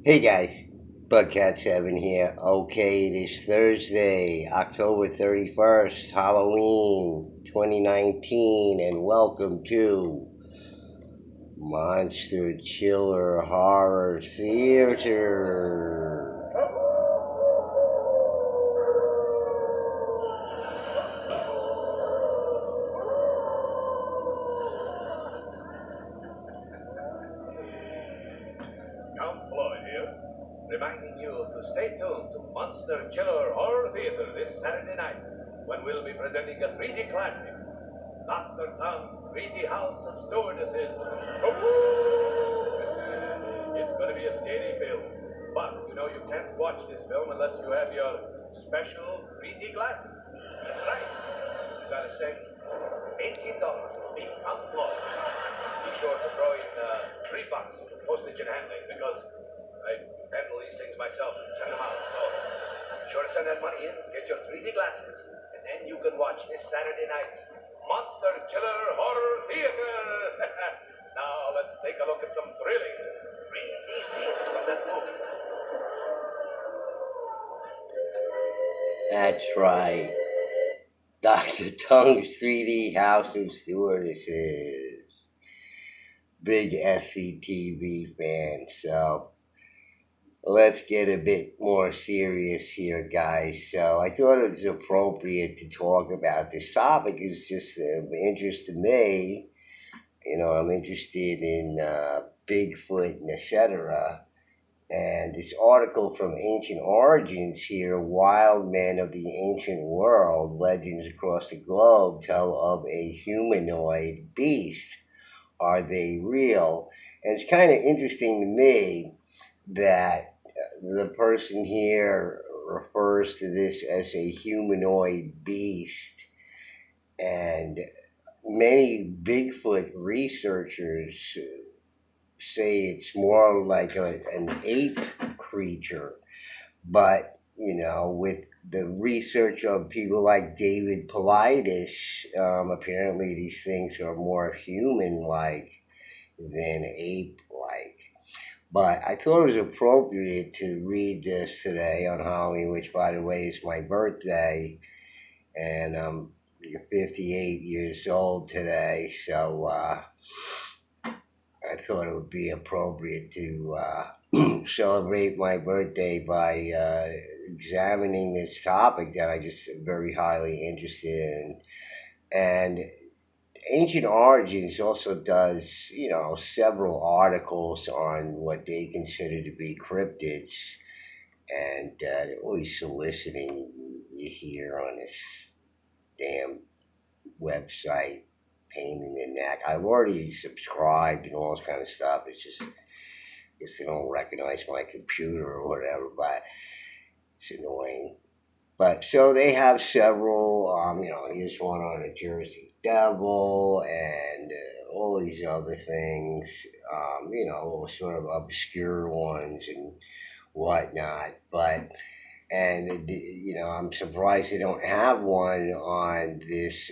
Hey guys, Bugcat7 here. Okay, it is Thursday, October 31st, Halloween 2019, and welcome to Monster Chiller Horror Theater. Count Floyd here, reminding you to stay tuned to Monster Chiller Horror Theater this Saturday night, when we'll be presenting a 3D classic, Dr. Tong's 3D House of Stewardesses. It's going to be a scary film, but you know you can't watch this film unless you have your special 3D glasses. That's right. You got to send $18 to me, Count Floyd. Be sure to throw in $3 for postage and handling, because I handle these things myself and send them out. So be sure to send that money in, get your 3D glasses, and then you can watch this Saturday night's Monster Chiller Horror Theater. Now let's take a look at some thrilling 3D scenes from that movie. That's right. Dr. Tong's 3D House of Stewardesses. Big SCTV fan, so let's get a bit more serious here, guys. So I thought it was appropriate to talk about this topic. It's just of interest to me. You know, I'm interested in Bigfoot and etc. And this article from Ancient Origins here, Wild Men of the Ancient World, Legends Across the Globe tell of a humanoid beast. Are they real? And it's kind of interesting to me that the person here refers to this as a humanoid beast, and many Bigfoot researchers say it's more like an ape creature. But you know, with the research of people like David Paulides, apparently these things are more human-like than ape-like. But I thought it was appropriate to read this today on Halloween, which, by the way, is my birthday, and I'm 58 years old today, so I thought it would be appropriate to celebrate my birthday by examining this topic that I just very highly interested in. And Ancient Origins also does, you know, several articles on what they consider to be cryptids, and they're always soliciting you here on this damn website, pain in the neck. I've already subscribed and all this kind of stuff. It's just, I guess they don't recognize my computer or whatever, but it's annoying. But so they have several, you know, here's one on a Jersey Devil and all these other things, you know, sort of obscure ones and whatnot. But, and, you know, I'm surprised they don't have one on this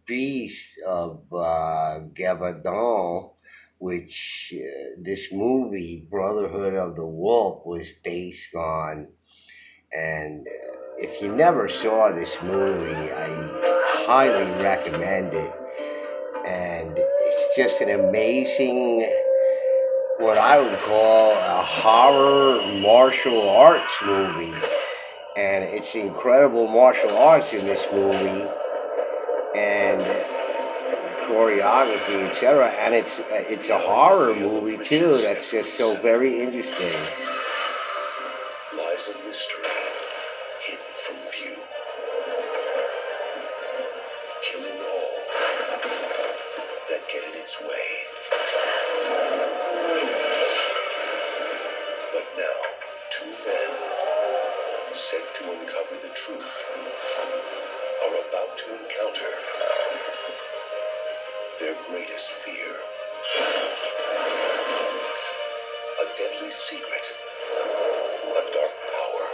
Beast of Gabardon, which this movie, Brotherhood of the Wolf, was based on. And if you never saw this movie, I highly recommend it. And it's just an amazing, what I would call a horror martial arts movie. And it's incredible martial arts in this movie, and choreography, etc. And it's a horror movie too. That's just so very interesting. Lies a mystery hidden from view, killing all that get in its way. But now, two men, sent to uncover the truth, are about to encounter their greatest fear. A deadly secret, a dark power,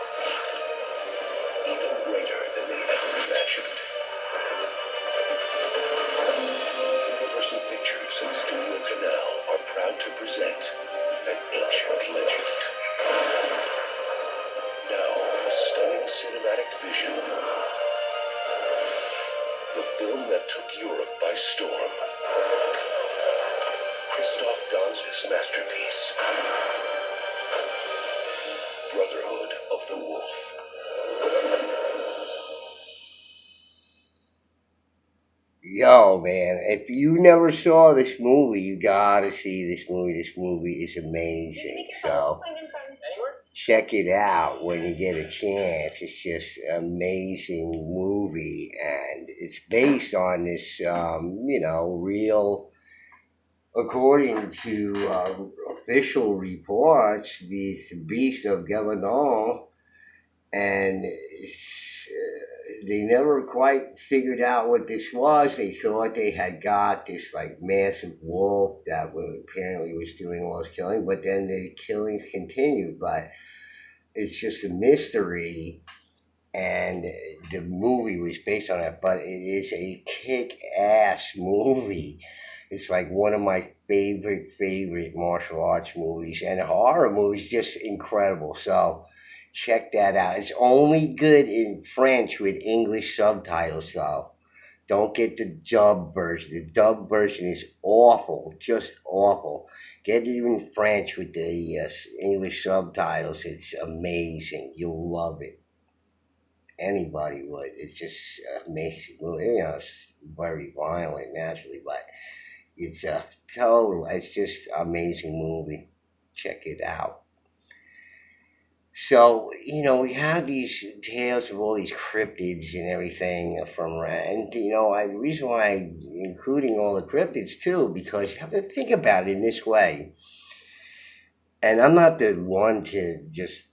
even greater than they ever imagined. Universal Pictures and Studio Canal are proud to present an ancient legend. cinematic vision. The film that took Europe by storm. Christoph Ganz's masterpiece. Brotherhood of the Wolf. Yo, man, if you never saw this movie, you gotta see this movie. This movie is amazing. So check it out when you get a chance. It's just an amazing movie, and it's based on this, real. According to official reports, these beasts of Gavadon, and they never quite figured out what this was. They thought they had got this like massive wolf that apparently was doing all this killing, but then the killings continued. But it's just a mystery, and the movie was based on it. But it is a kick-ass movie. It's like one of my favorite martial arts movies, and horror movies, just incredible. So check that out. It's only good in French with English subtitles, though. Don't get the dub version. The dub version is awful, just awful. Get it in French with the English subtitles. It's amazing. You'll love it. Anybody would. It's just amazing. Well, it's very violent, naturally, but it's a total. It's just amazing movie. Check it out. So, we have these tales of all these cryptids and everything from, and, the reason why I'm including all the cryptids too, because you have to think about it in this way. And I'm not the one to just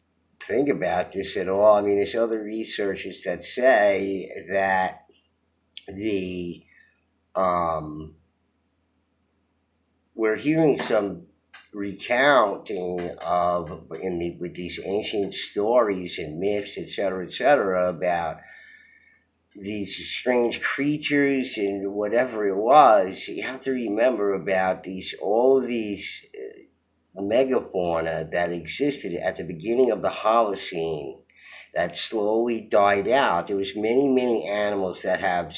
think about this at all. I mean, there's other researchers that say that the, we're hearing some recounting of with these ancient stories and myths, etc., about these strange creatures and whatever it was. You have to remember about all of these megafauna that existed at the beginning of the Holocene that slowly died out. There was many animals that have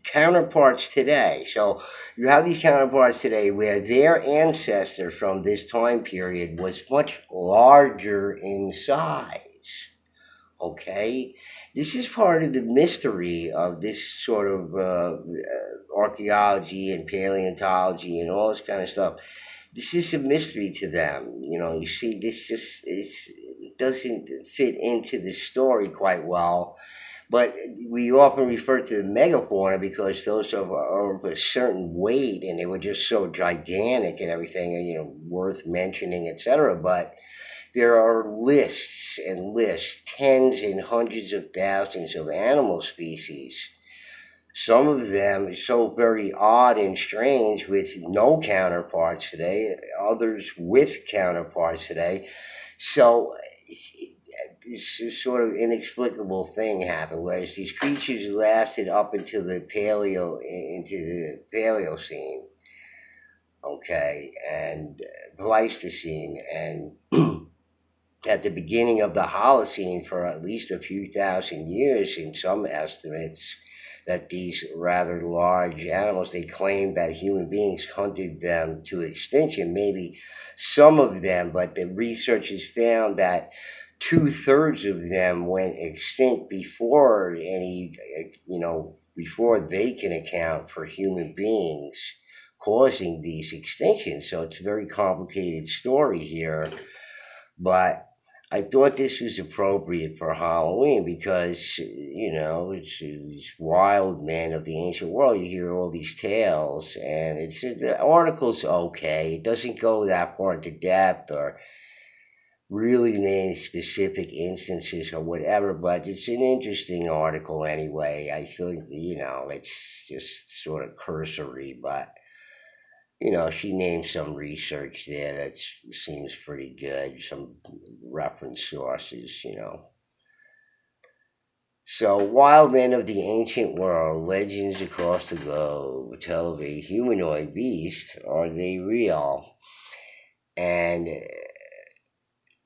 counterparts today. So you have these counterparts today where their ancestor from this time period was much larger in size. Okay, this is part of the mystery of this sort of archaeology and paleontology and all this kind of stuff. This is a mystery to them. You see, this just it doesn't fit into the story quite well. But we often refer to the megafauna because those are of a certain weight and they were just so gigantic and everything, worth mentioning, etc. But there are lists and lists, tens and hundreds of thousands of animal species. Some of them are so very odd and strange with no counterparts today, others with counterparts today. So this sort of inexplicable thing happened, whereas these creatures lasted up until into the Paleocene, okay, and Pleistocene, and at the beginning of the Holocene for at least a few thousand years, in some estimates, that these rather large animals, they claimed that human beings hunted them to extinction, maybe some of them, but the researchers found that two-thirds of them went extinct before before they can account for human beings causing these extinctions. So it's a very complicated story here, but I thought this was appropriate for Halloween because, it's these wild men of the ancient world. You hear all these tales, and the article's okay. It doesn't go that far into depth or really name specific instances or whatever, but it's an interesting article anyway. I think, it's just sort of cursory, but she named some research there that seems pretty good, some reference sources. So, wild men of the ancient world, legends across the globe tell of a humanoid beast. Are they real? And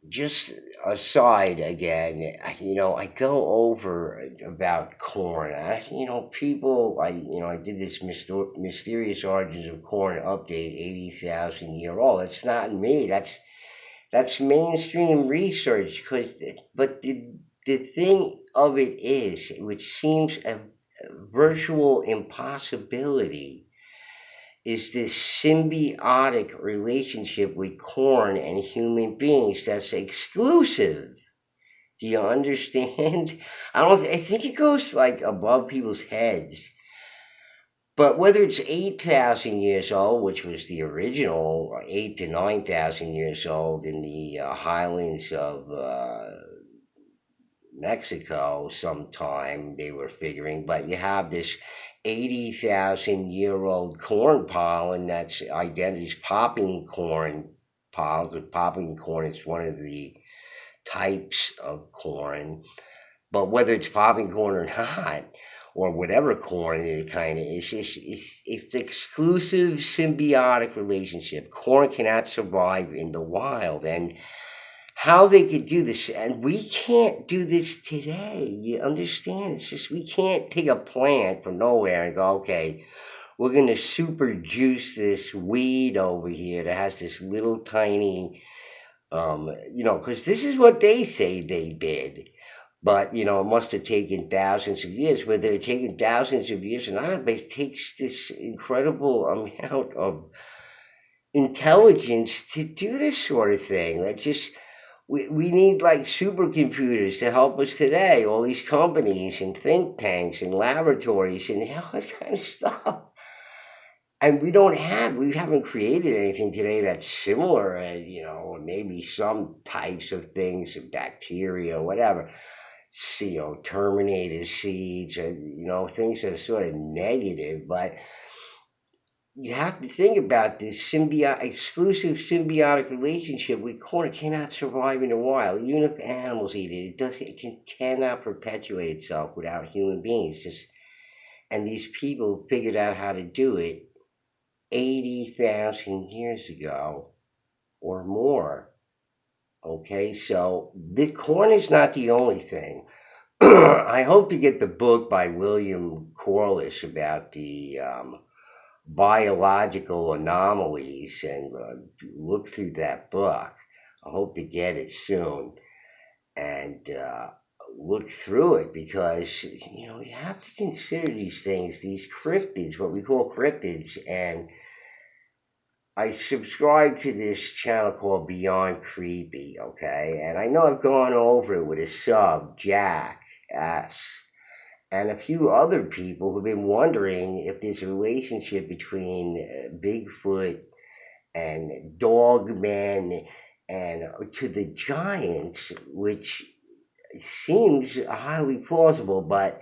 just aside again, I go over about corn. People, I did this mysterious origins of corn update, 80,000 year old. That's not me. That's mainstream research. But the thing of it is, which seems a virtual impossibility, is this symbiotic relationship with corn and human beings that's exclusive. Do you understand? I think it goes like above people's heads. But whether it's 8,000 years old, which was the original, or 8 to 9,000 years old in the highlands of Mexico sometime, they were figuring, but you have this 80,000-year-old corn pollen that's identities popping corn pollen, because popping corn is one of the types of corn. But whether it's popping corn or not, or whatever corn it kind of is, it's exclusive symbiotic relationship. Corn cannot survive in the wild, and how they could do this, and we can't do this today. You understand? It's just we can't take a plant from nowhere and go, okay, we're gonna super juice this weed over here that has this little tiny, because this is what they say they did. But it must have taken thousands of years. Whether it's taken thousands of years or not, but it takes this incredible amount of intelligence to do this sort of thing. That's just we need like supercomputers to help us today. All these companies and think tanks and laboratories and all this kind of stuff. And we haven't created anything today that's similar. Maybe some types of things, bacteria, whatever. Terminator seeds, things that are sort of negative, but you have to think about this exclusive symbiotic relationship with corn. It cannot survive in the wild. Even if animals eat it, cannot perpetuate itself without human beings. And these people figured out how to do it 80,000 years ago or more. Okay, so the corn is not the only thing. I hope to get the book by William Corliss about the biological anomalies and look through that book. I hope to get it soon and look through it, because you have to consider these things, these cryptids, what we call cryptids. And I subscribe to this channel called Beyond Creepy, okay? And I know I've gone over it with a sub, Jack S, and a few other people who've been wondering if there's a relationship between Bigfoot and Dogmen and to the giants, which seems highly plausible. But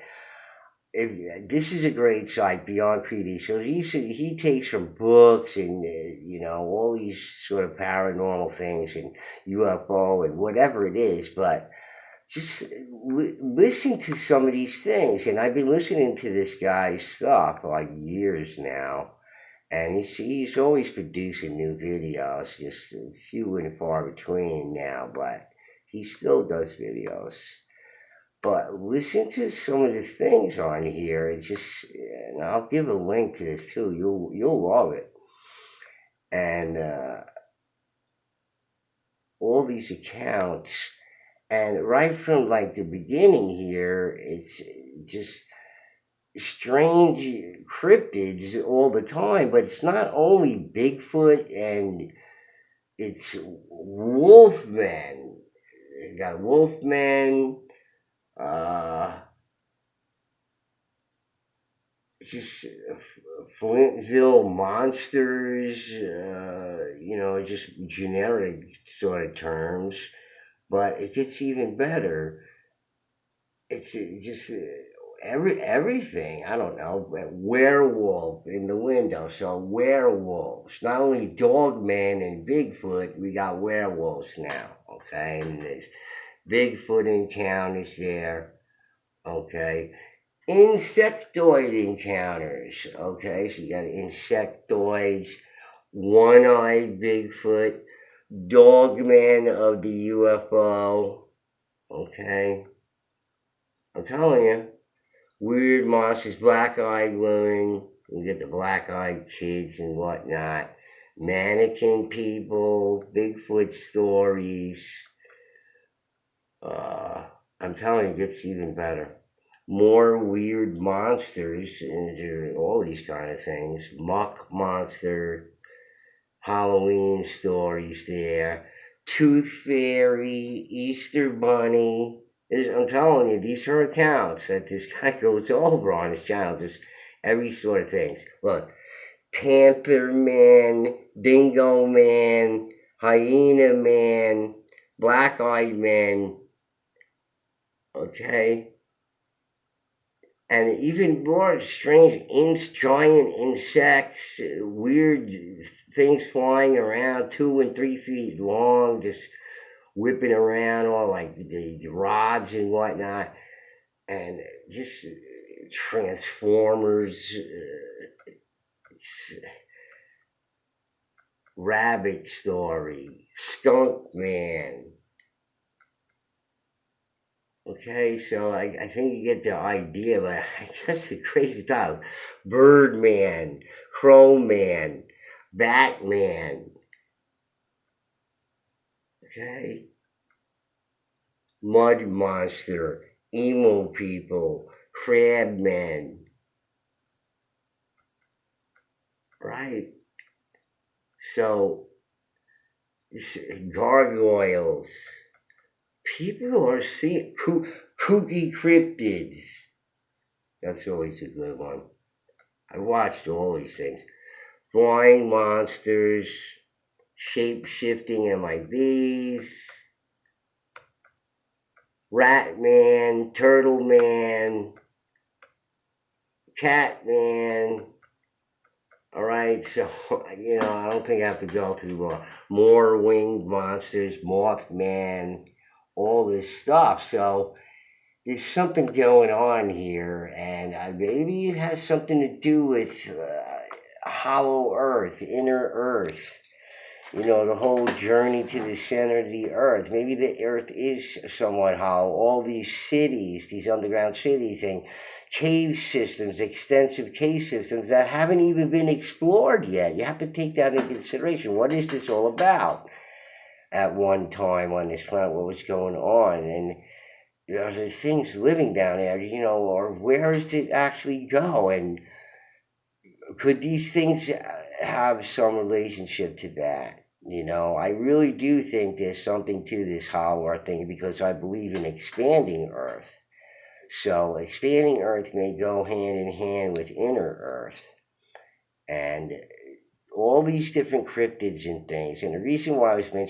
this is a great site, Beyond Creepy. So he takes from books and all these sort of paranormal things and UFO and whatever it is, but just listen to some of these things. And I've been listening to this guy's stuff for like years now, and he's always producing new videos, just few and far between now, but he still does videos. But listen to some of the things on here. It's just, and I'll give a link to this too. You'll love it. And all these accounts, and right from like the beginning here, it's just strange cryptids all the time. But it's not only Bigfoot, and it's wolfmen. You got wolfmen. Just Flintville monsters, just generic sort of terms. But it gets even better. It's just everything. I don't know. Werewolf in the window. So werewolves. Not only Dogman and Bigfoot, we got werewolves now. Okay, and there's Bigfoot encounters there. Okay, insectoid encounters. Okay, so you got insectoids, one-eyed Bigfoot, Dogman of the UFO. Okay, I'm telling you, weird monsters, black-eyed women. We get the black-eyed kids and whatnot. Mannequin people, Bigfoot stories. I'm telling you, it gets even better. More weird monsters and all these kind of things. Muck monster, Halloween stories there. Tooth Fairy, Easter Bunny. I'm telling you, these are accounts that this guy goes over on his channel. Just every sort of things. Look, Panther Man, Dingo Man, Hyena Man, Black Eyed Man. Okay, and even more strange giant insects, weird things flying around 2 and 3 feet long, just whipping around all like the rods and whatnot, and just transformers, rabbit story, skunk man. Okay, so I think you get the idea, but it's just a crazy title. Birdman, Crowman, Batman, okay? Mud Monster, Emo People, Crabman, right? So, gargoyles. People are seeing kooky cryptids. That's always a good one. I watched all these things. Flying monsters, shape shifting MIBs, Rat Man, Turtle Man, Cat Man. All right, so I don't think I have to go through more winged monsters, Mothman, all this stuff. So there's something going on here, and maybe it has something to do with hollow Earth, inner Earth. The whole journey to the center of the earth. Maybe the earth is somewhat hollow. All these cities, these underground cities, and cave systems, extensive cave systems that haven't even been explored yet. You have to take that into consideration. What is this all about? At one time on this planet, what was going on? And are there things living down there, or where does it actually go? And could these things have some relationship to that? I really do think there's something to this hollow earth thing because I believe in expanding earth. So expanding earth may go hand in hand with inner earth and all these different cryptids and things. And the reason why I was mentioning